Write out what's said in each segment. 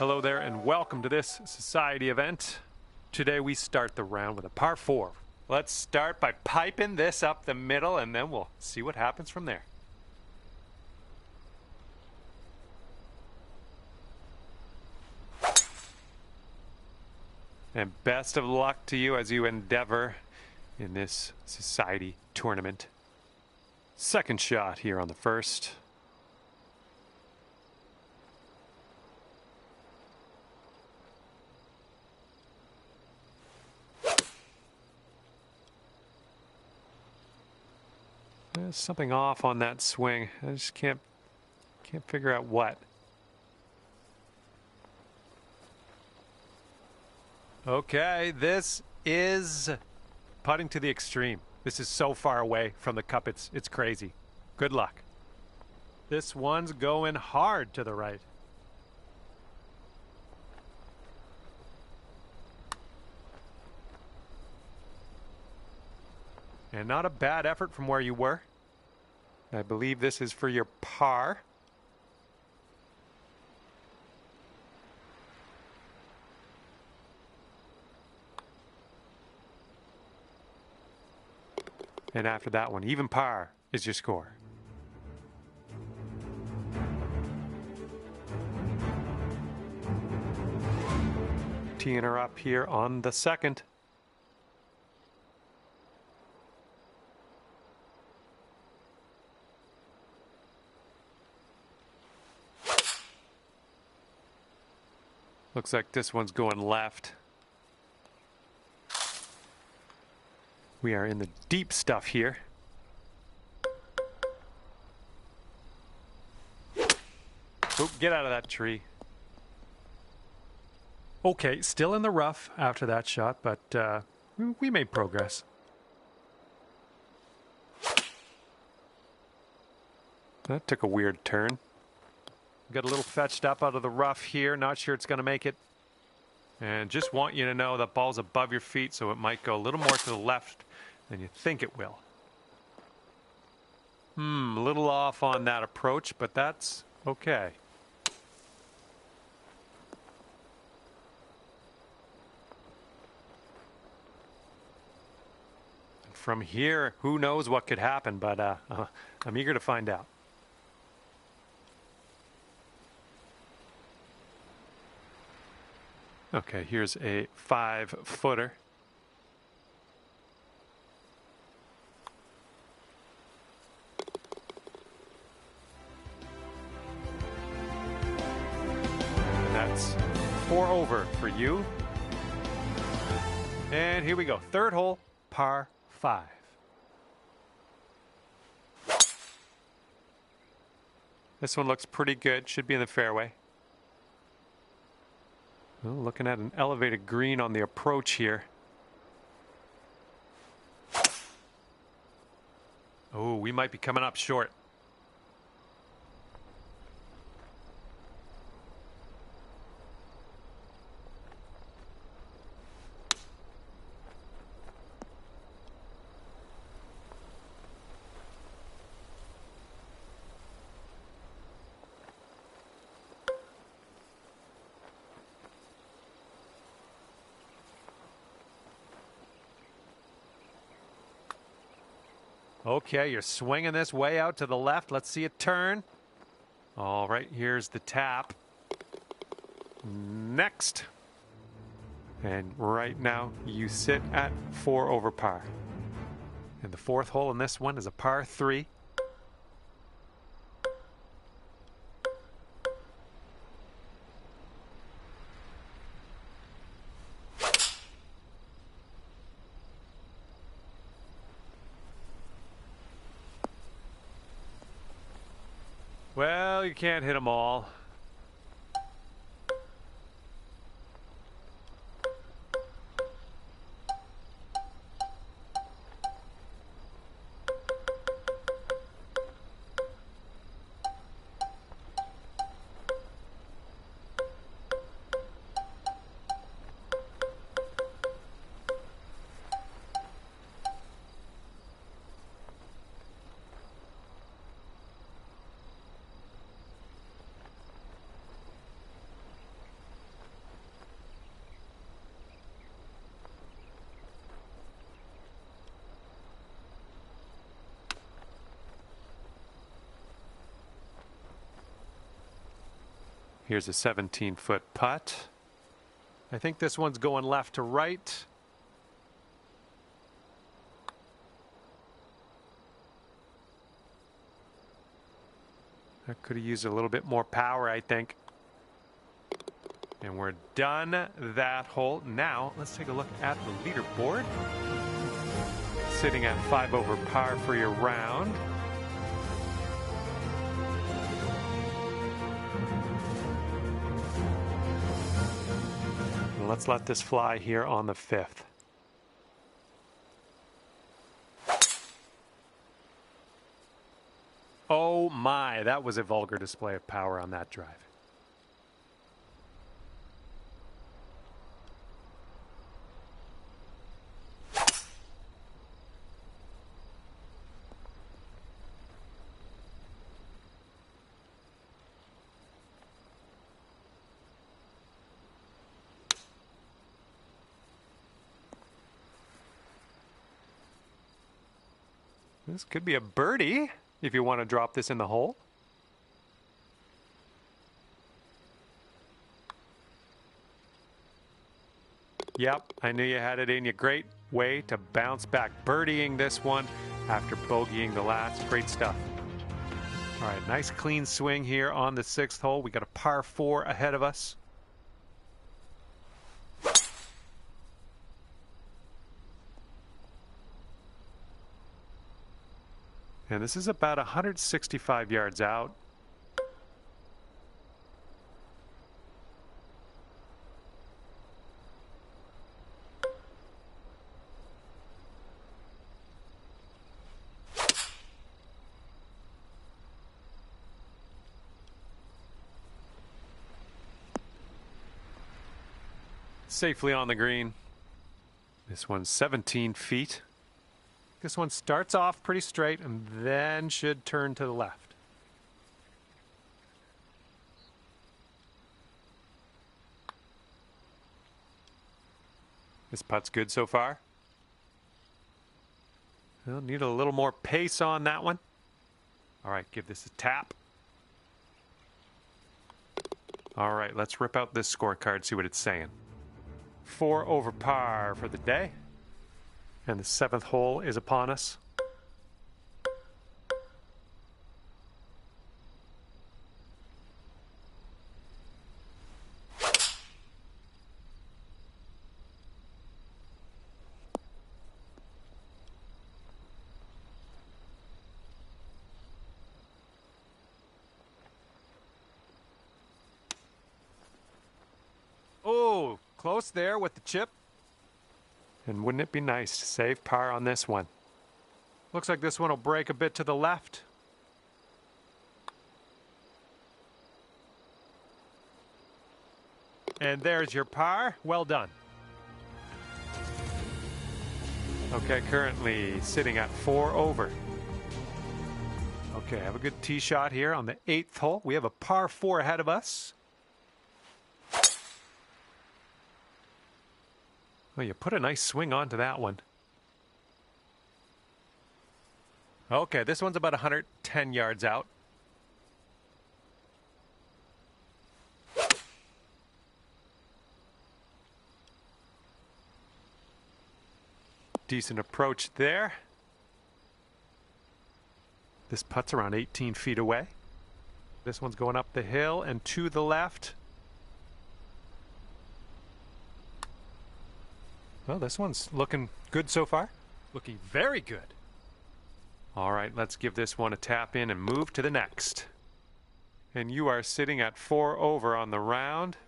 Hello there and welcome to this society event. Today we start the round with a par 4. Let's start by piping this up the middle and then we'll see what happens from there. And best of luck to you as you endeavor in this society tournament. Second shot here on the first. There's something off on that swing. I just can't figure out what. Okay, this is putting to the extreme. This is so far away from the cup, it's crazy. Good luck. This one's going hard to the right. And not a bad effort from where you were. I believe this is for your par. And after that one, even par is your score. Teeing her up here on the second. Looks like this one's going left. We are in the deep stuff here. Oh, get out of that tree. Okay, still in the rough after that shot, but we made progress. That took a weird turn. Got a little fetched up out of the rough here. Not sure it's going to make it. And just want you to know that ball's above your feet, so it might go a little more to the left than you think it will. A little off on that approach, but that's okay. From here, who knows what could happen, but I'm eager to find out. Okay, here's a 5-footer. That's 4 over for you. And here we go. Third hole, par 5. This one looks pretty good. Should be in the fairway. Well, looking at an elevated green on the approach here. Oh, we might be coming up short. Okay, you're swinging this way out to the left. Let's see it turn. All right, here's the tap. Next. And right now, you sit at 4 over par. And the fourth hole in this one is a par 3. Well, you can't hit them all. Here's a 17-foot putt. I think this one's going left to right. I could have used a little bit more power, I think. And we're done that hole. Now, let's take a look at the leaderboard. Sitting at 5 over par for your round. And let's let this fly here on the 5th. Oh my, that was a vulgar display of power on that drive. This could be a birdie if you want to drop this in the hole. Yep, I knew you had it in you. Great way to bounce back. Birdieing this one after bogeying the last. Great stuff. All right, nice clean swing here on the 6th hole. We got a par 4 ahead of us. And this is about 165 yards out. Safely on the green. This one's 17 feet. This one starts off pretty straight and then should turn to the left. This putt's good so far. We'll need a little more pace on that one. All right, give this a tap. All right, let's rip out this scorecard, see what it's saying. 4 over par for the day. And the 7th hole is upon us. Oh, close there with the chip. And wouldn't it be nice to save par on this one? Looks like this one will break a bit to the left. And there's your par. Well done. Okay, currently sitting at 4 over. Okay, have a good tee shot here on the 8th hole. We have a par 4 ahead of us. Well, you put a nice swing onto that one. Okay, this one's about 110 yards out. Decent approach there. This putt's around 18 feet away. This one's going up the hill and to the left. Well, this one's looking good so far. Looking very good. All right, let's give this one a tap in and move to the next. And you are sitting at 4 over on the round.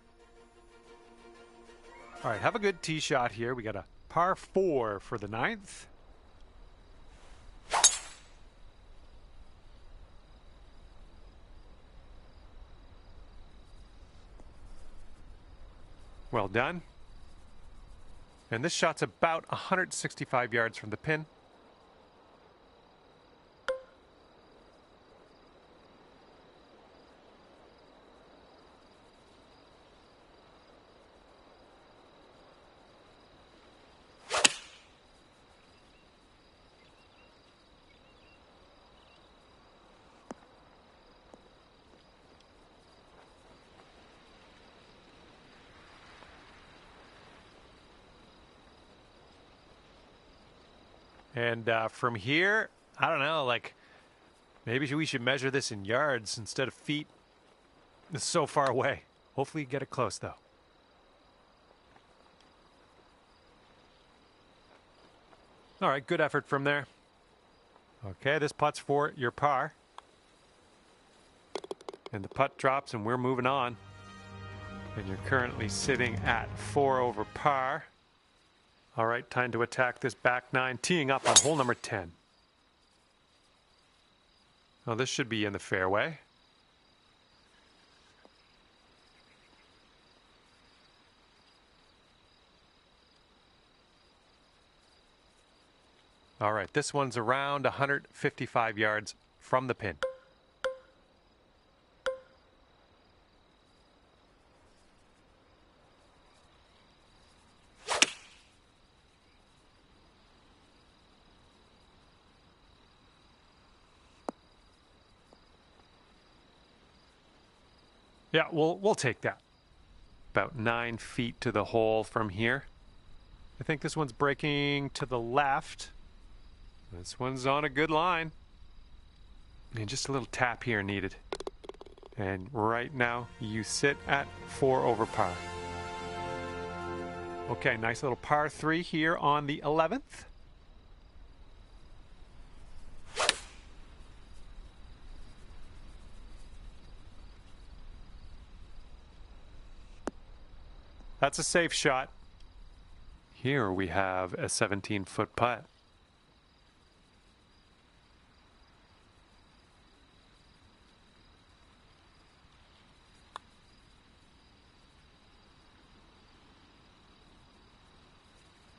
All right, have a good tee shot here. We got a par 4 for the 9th. Well done. And this shot's about 165 yards from the pin. And from here, I don't know, like maybe we should measure this in yards instead of feet. It's so far away. Hopefully you get it close though. All right, good effort from there. Okay, this putt's for your par. And the putt drops and we're moving on. And you're currently sitting at 4 over par. All right, time to attack this back nine, teeing up on hole number 10. Oh, this should be in the fairway. All right, this one's around 155 yards from the pin. Yeah, we'll take that. About 9 feet to the hole from here. I think this one's breaking to the left. This one's on a good line. And just a little tap here needed. And right now you sit at 4 over par. Okay, nice little par 3 here on the 11th. That's a safe shot. Here we have a 17-foot putt.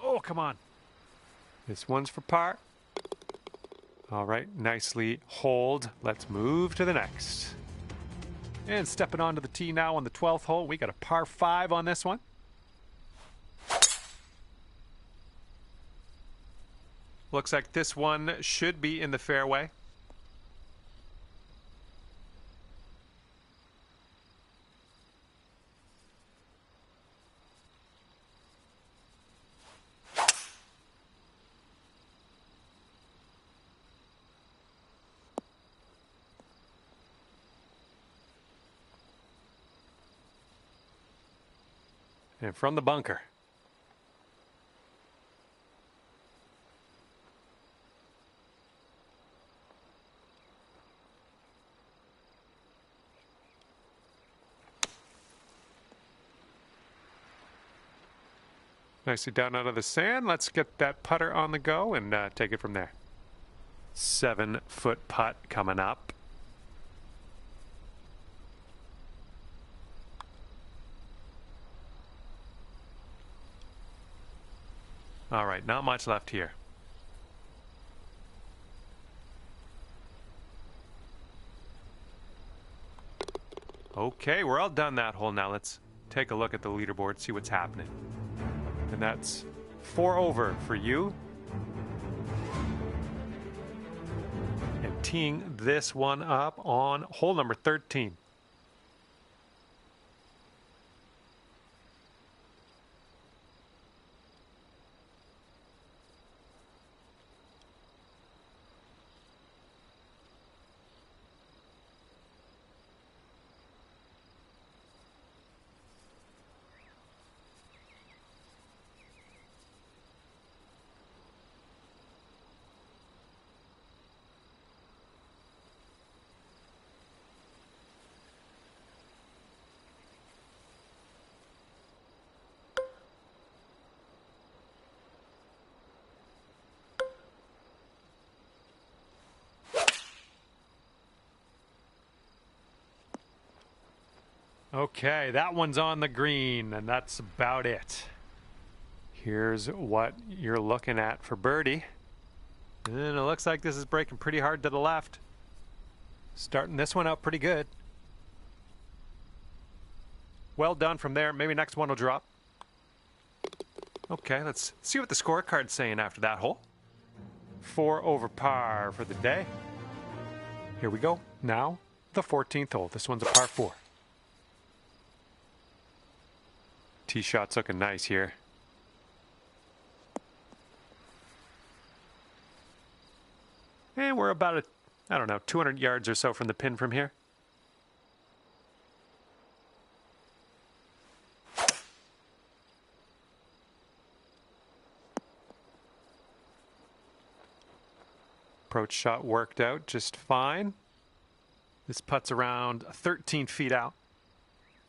Oh, come on. This one's for par. All right, nicely hold. Let's move to the next. And stepping onto the tee now on the 12th hole. We got a par 5 on this one. Looks like this one should be in the fairway. And from the bunker. Nicely down out of the sand. Let's get that putter on the go and take it from there. 7-foot putt coming up. All right, not much left here. Okay, we're all done that hole now. Let's take a look at the leaderboard, see what's happening. And that's 4 over for you. And teeing this one up on hole number 13. Okay, that one's on the green, and that's about it. Here's what you're looking at for birdie. And it looks like this is breaking pretty hard to the left. Starting this one out pretty good. Well done from there. Maybe next one will drop. Okay, let's see what the scorecard's saying after that hole. 4 over par for the day. Here we go. Now, the 14th hole. This one's a par 4. Tee shot's looking nice here. And we're about, I don't know, 200 yards or so from the pin from here. Approach shot worked out just fine. This putt's around 13 feet out.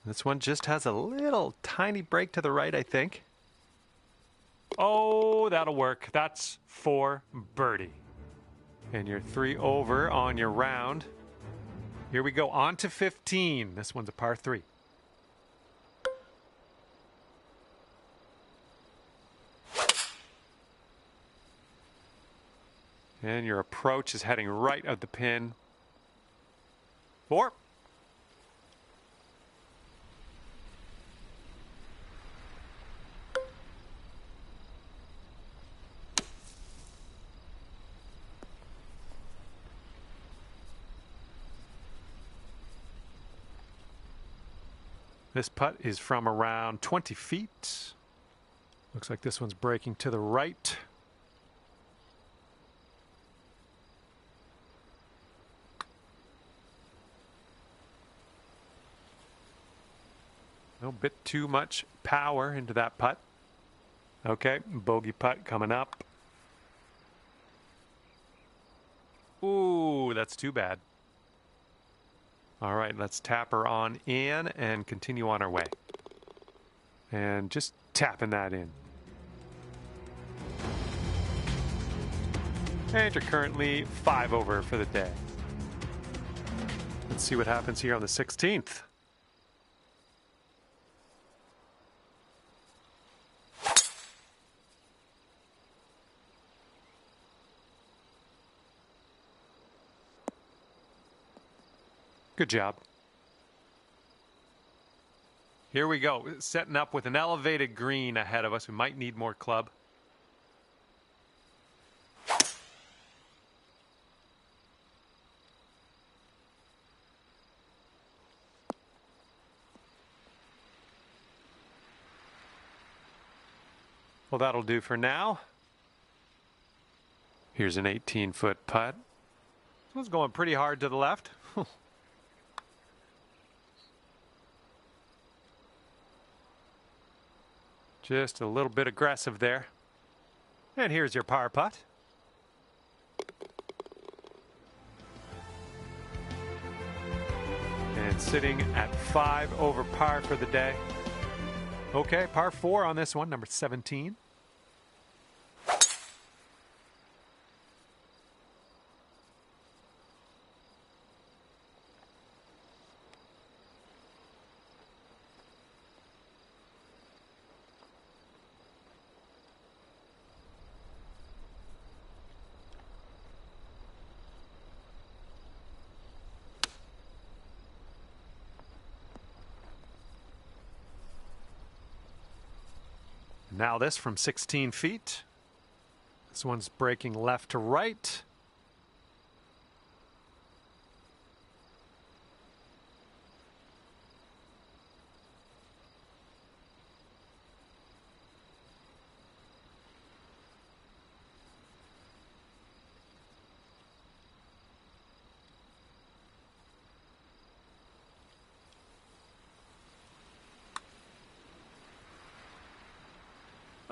This one just has a little tiny break to the right, I think. Oh, that'll work. That's for birdie. And you're 3 over on your round. Here we go, on to 15. This one's a par 3. And your approach is heading right at the pin. 4. This putt is from around 20 feet. Looks like this one's breaking to the right. A bit too much power into that putt. Okay, bogey putt coming up. Ooh, that's too bad. All right, let's tap her on in and continue on our way. And just tapping that in. And you're currently 5 over for the day. Let's see what happens here on the 16th. Good job. Here we go, setting up with an elevated green ahead of us. We might need more club. Well, that'll do for now. Here's an 18-foot putt. This one's going pretty hard to the left. Just a little bit aggressive there. And here's your par putt. And sitting at 5 over par for the day. Okay, par 4 on this one, number 17. Now this from 16 feet. This one's breaking left to right.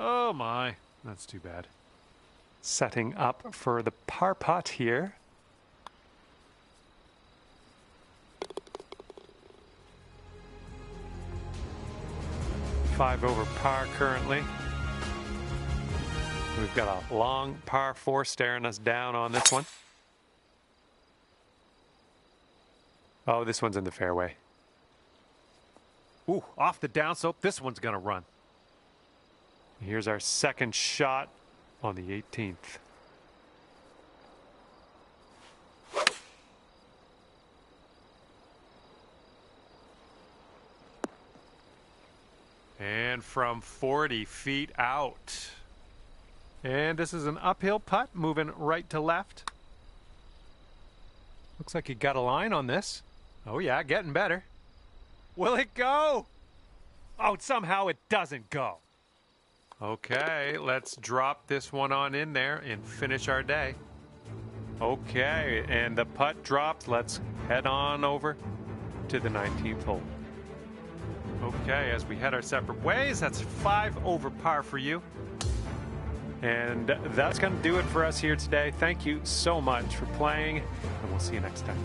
Oh my, that's too bad. Setting up for the par putt here. Five over par currently. We've got a long par 4 staring us down on this one. Oh, this one's in the fairway. Ooh, off the downslope. This one's going to run. Here's our second shot on the 18th. And from 40 feet out. And this is an uphill putt, moving right to left. Looks like you got a line on this. Oh yeah, getting better. Will it go? Oh, somehow it doesn't go. Okay, let's drop this one on in there and finish our day. Okay, and the putt dropped. Let's head on over to the 19th hole. Okay, as we head our separate ways, that's 5 over par for you. And that's going to do it for us here today. Thank you so much for playing, and we'll see you next time.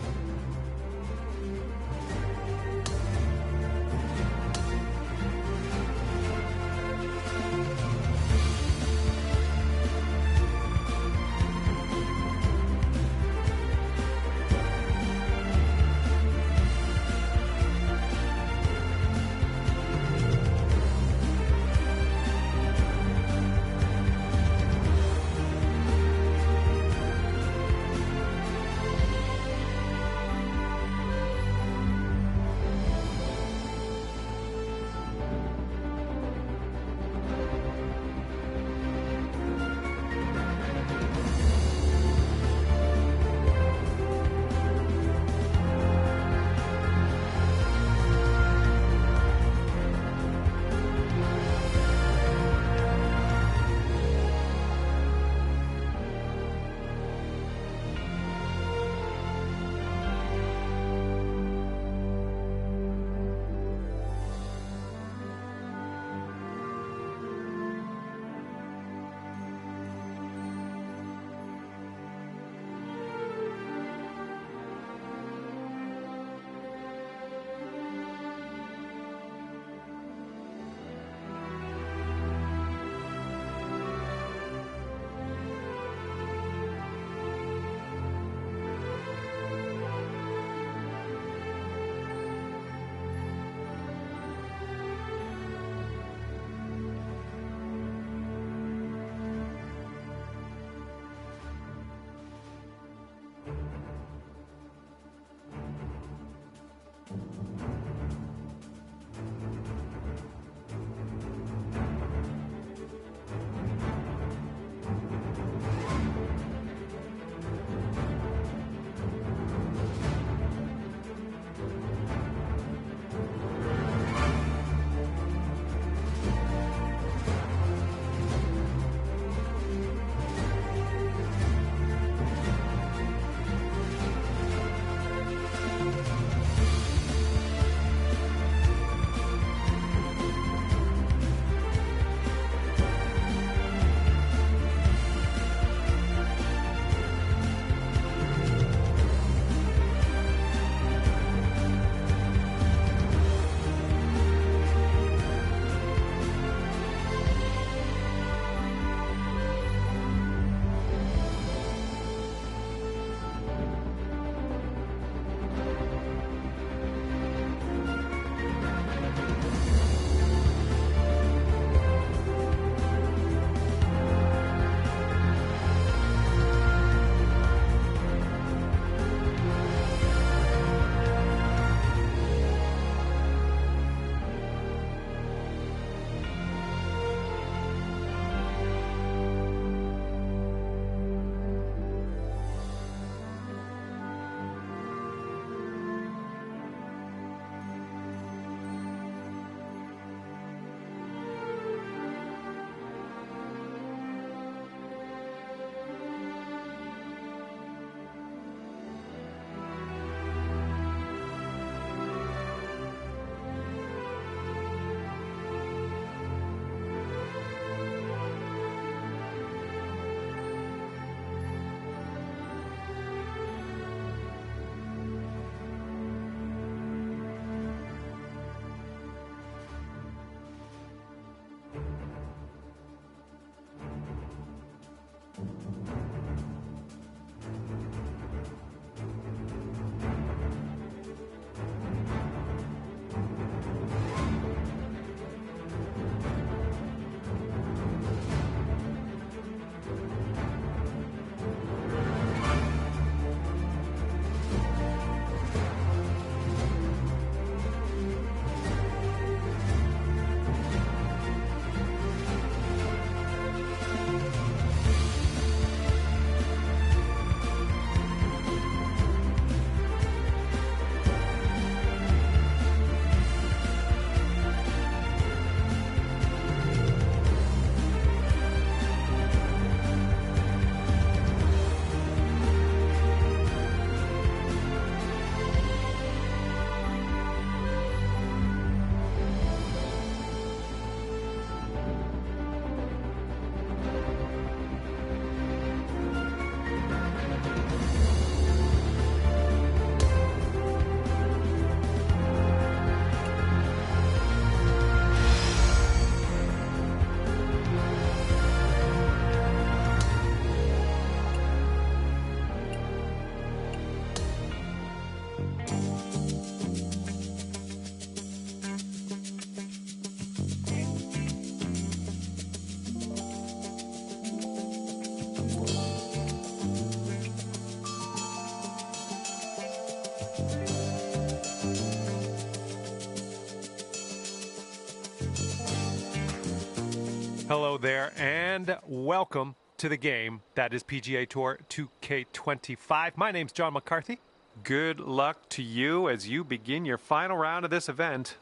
Hello there, and welcome to the game that is PGA Tour 2K25. My name's John McCarthy. Good luck to you as you begin your final round of this event.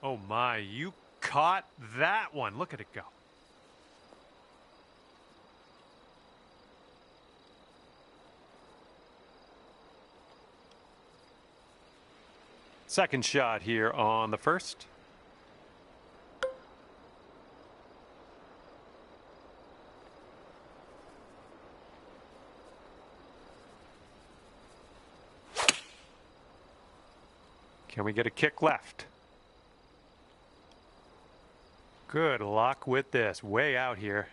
Oh my, you caught that one. Look at it go. Second shot here on the first. Can we get a kick left? Good luck with this. Way out here.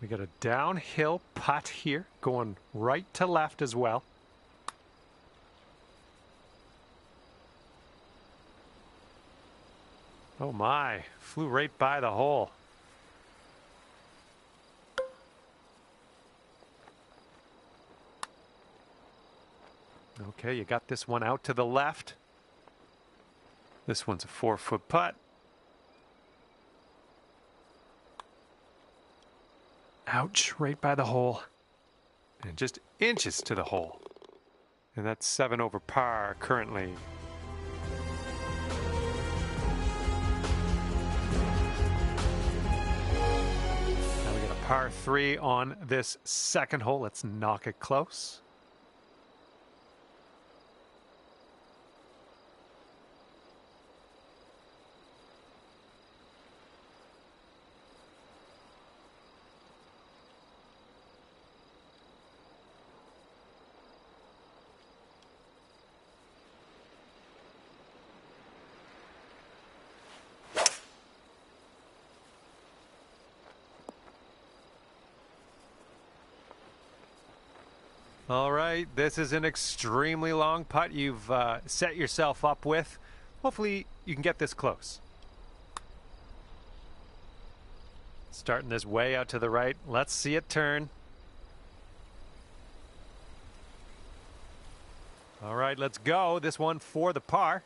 We got a downhill putt here, going right to left as well. Oh my, flew right by the hole. Okay, you got this one out to the left. This one's a 4-foot putt. Ouch, right by the hole. And just inches to the hole. And that's 7 over par currently. Now we got a par 3 on this second hole. Let's knock it close. All right, this is an extremely long putt you've set yourself up with. Hopefully you can get this close. Starting this way out to the right. Let's see it turn. All right, let's go. This one for the par.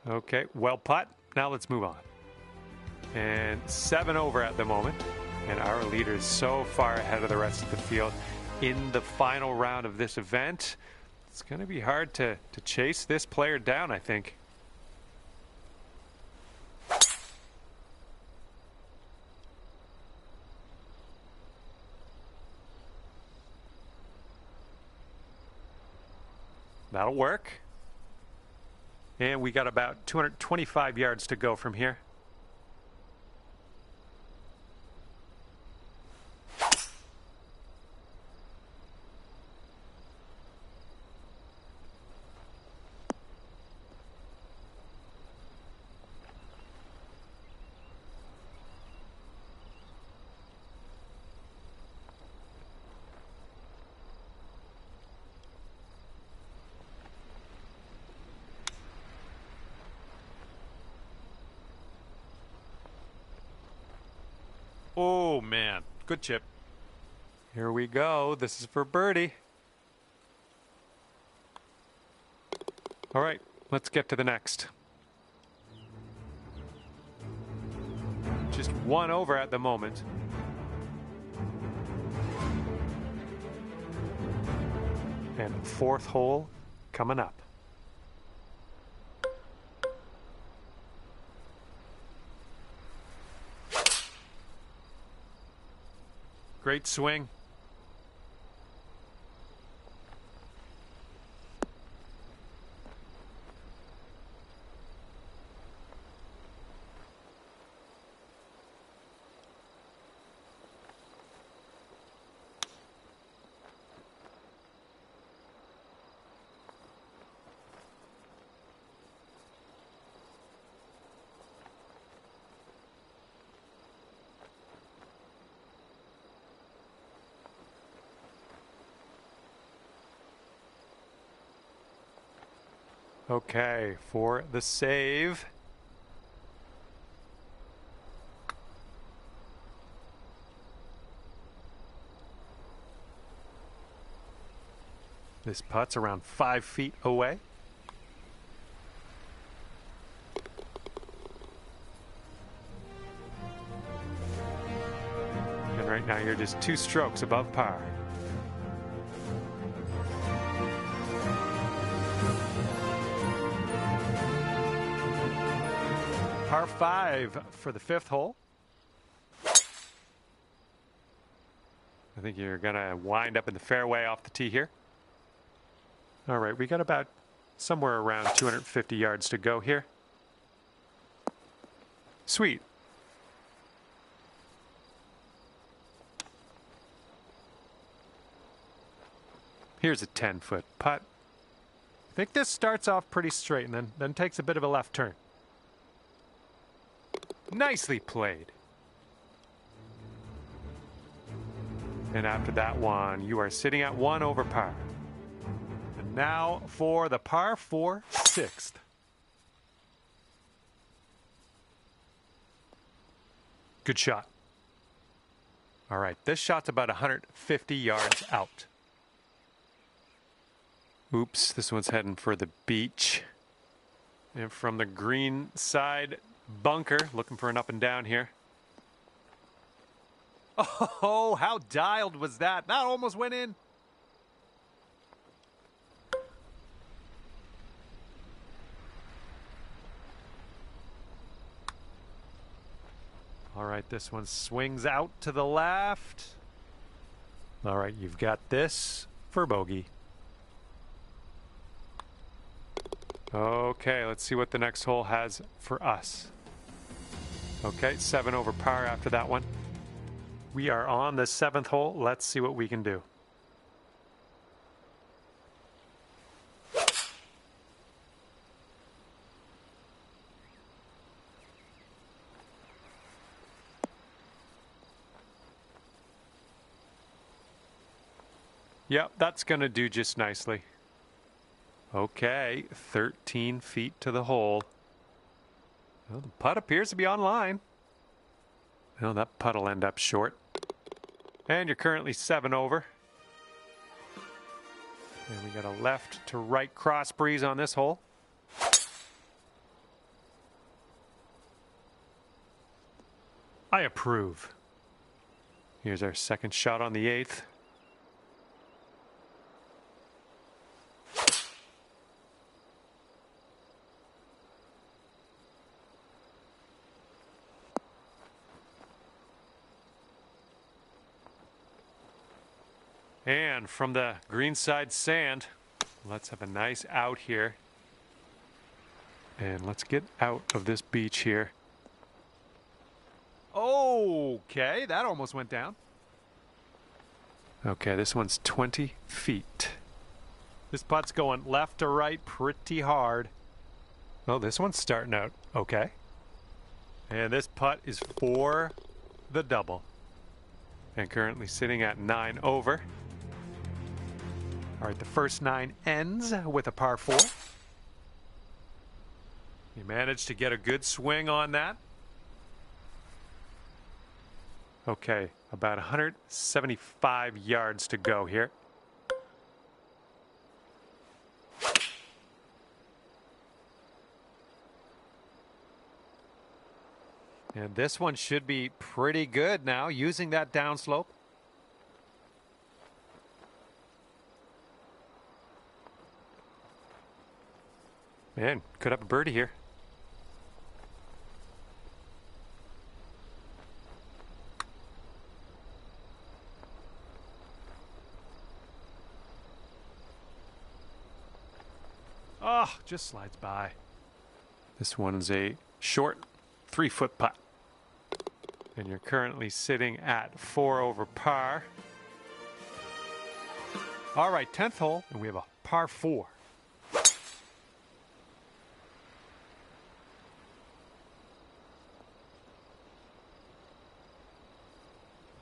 Okay, well putt. Now let's move on. And 7 over at the moment. And our leader is so far ahead of the rest of the field in the final round of this event. It's going to be hard to chase this player down, I think. That'll work. And we got about 225 yards to go from here. Oh, man. Good chip. Here we go. This is for birdie. All right, let's get to the next. Just 1 over at the moment. And 4th hole coming up. Great swing. Okay, for the save. This putt's around 5 feet away. Right now you're just 2 strokes above par. Par 5 for the 5th hole. I think you're going to wind up in the fairway off the tee here. All right, we got about somewhere around 250 yards to go here. Sweet. Here's a 10-foot putt. I think this starts off pretty straight and then takes a bit of a left turn. Nicely played. And after that one, you are sitting at 1 over par. And now for the par 4 6th. Good shot. All right, this shot's about 150 yards out. Oops, this one's heading for the beach. And from the green side bunker, looking for an up and down here. Oh, how dialed was that? That almost went in. All right, this one swings out to the left. All right, you've got this for bogey. Okay, let's see what the next hole has for us. Okay, 7 over par after that one. We are on the 7th hole. Let's see what we can do. Yep, that's going to do just nicely. Okay, 13 feet to the hole. Well, the putt appears to be on line. Well, that putt will end up short. And you're currently 7 over. And we got a left to right cross breeze on this hole. I approve. Here's our second shot on the 8th. And from the greenside sand, let's have a nice out here. And let's get out of this beach here. Okay, that almost went down. Okay, this one's 20 feet. This putt's going left to right pretty hard. Well, this one's starting out okay. And this putt is for the double. And currently sitting at 9 over. All right, the first 9 ends with a par 4. You managed to get a good swing on that. Okay, about 175 yards to go here. And this one should be pretty good now, using that downslope. Man, could have a birdie here. Oh, just slides by. This one's a short 3-foot putt. And you're currently sitting at 4 over par. All right, 10th hole, and we have a par 4.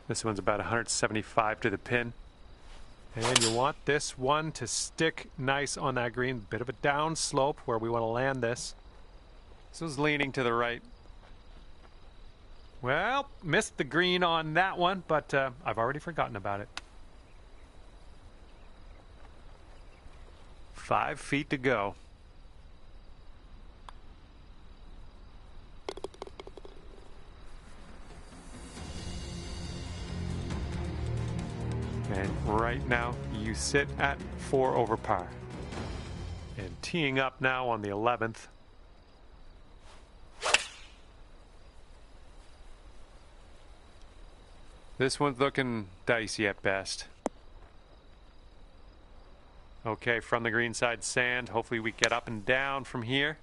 This one's about 175 to the pin. And you want this one to stick nice on that green. Bit of a down slope where we want to land this. This one's leaning to the right. Well, missed the green on that one, but I've already forgotten about it. 5 feet to go. And right now, you sit at 4 over par. And teeing up now on the 11th. This one's looking dicey at best. Okay, from the green side sand. Hopefully we get up and down from here.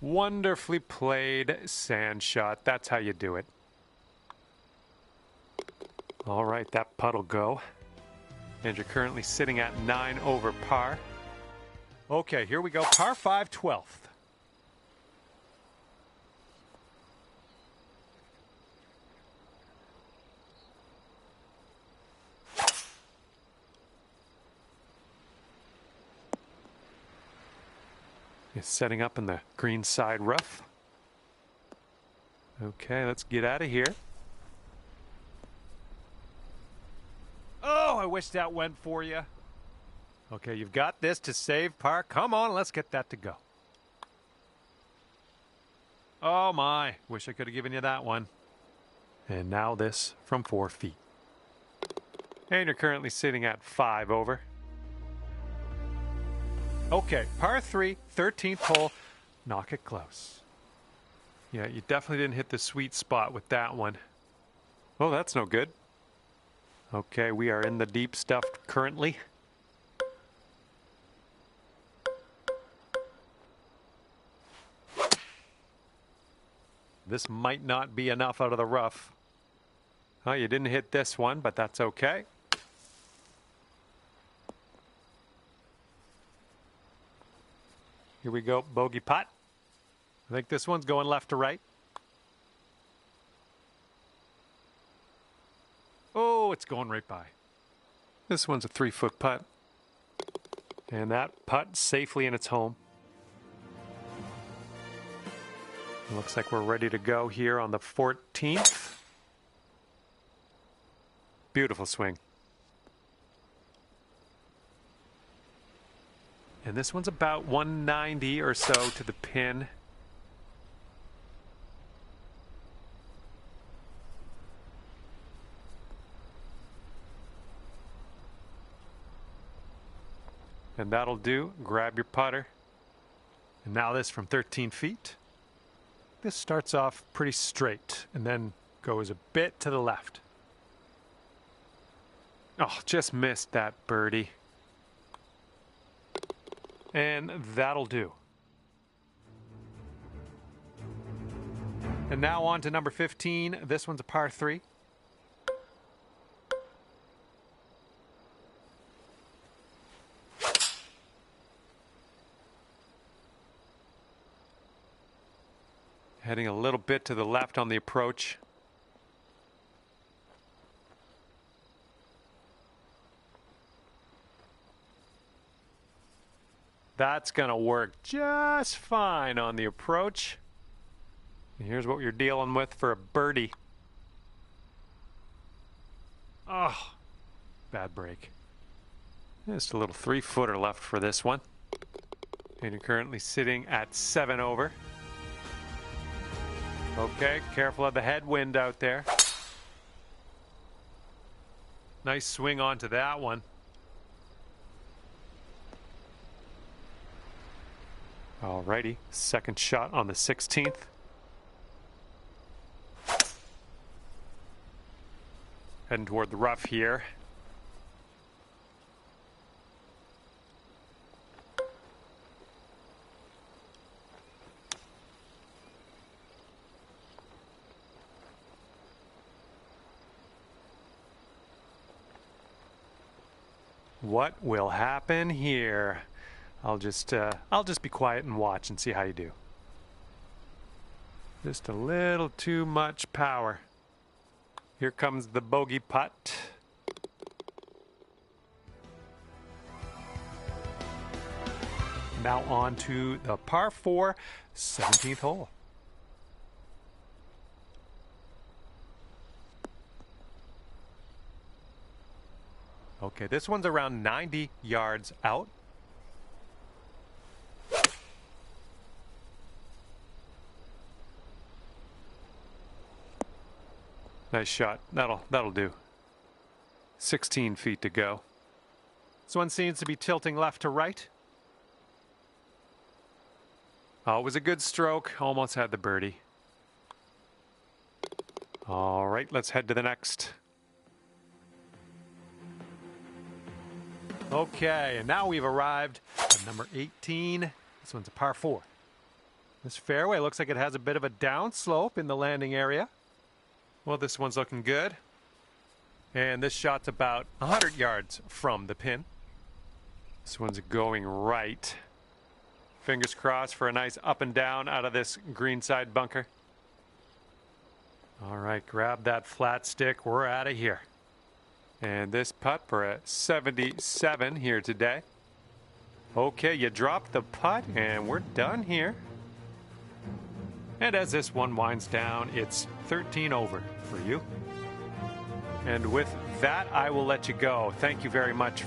Wonderfully played sand shot. That's how you do it. All right, that putt'll go. And you're currently sitting at 9 over par. Okay, here we go. Par 5, 12th. Is setting up in the green side rough. Okay, let's get out of here. Oh, I wish that went for you. Okay, you've got this to save par. Come on, let's get that to go. Oh my, wish I could have given you that one. And now this from 4 feet. And you're currently sitting at 5 over. Okay, par 3, 13th hole. Knock it close. Yeah, you definitely didn't hit the sweet spot with that one. Oh, that's no good. Okay, we are in the deep stuff currently. This might not be enough out of the rough. Oh, you didn't hit this one, but that's okay. Here we go, bogey putt. I think this one's going left to right. Oh, it's going right by. This one's a 3-foot putt. And that putt safely in its home. Looks like we're ready to go here on the 14th. Beautiful swing. And this one's about 190 or so to the pin. And that'll do. Grab your putter. And now this from 13 feet. This starts off pretty straight and then goes a bit to the left. Oh, just missed that birdie. And that'll do. And now on to number 15. This one's a par 3. Heading a little bit to the left on the approach. That's going to work just fine on the approach. And here's what you're dealing with for a birdie. Oh, bad break. Just a little 3-footer left for this one. And you're currently sitting at 7 over. Okay, careful of the headwind out there. Nice swing onto that one. Alrighty, second shot on the 16th. Heading toward the rough here. What will happen here? I'll just be quiet and watch and see how you do. Just a little too much power. Here comes the bogey putt. Now on to the par 4, 17th hole. Okay, this one's around 90 yards out. Nice shot. That'll do. 16 feet to go. This one seems to be tilting left to right. Oh, it was a good stroke. Almost had the birdie. All right, let's head to the next. Okay, and now we've arrived at number 18. This one's a par 4. This fairway looks like it has a bit of a downslope in the landing area. Well, this one's looking good. And this shot's about 100 yards from the pin. This one's going right. Fingers crossed for a nice up and down out of this greenside bunker. All right, grab that flat stick. We're out of here. And this putt for a 77 here today. Okay, you dropped the putt and we're done here. And as this one winds down, it's 13 over for you. And with that, I will let you go. Thank you very much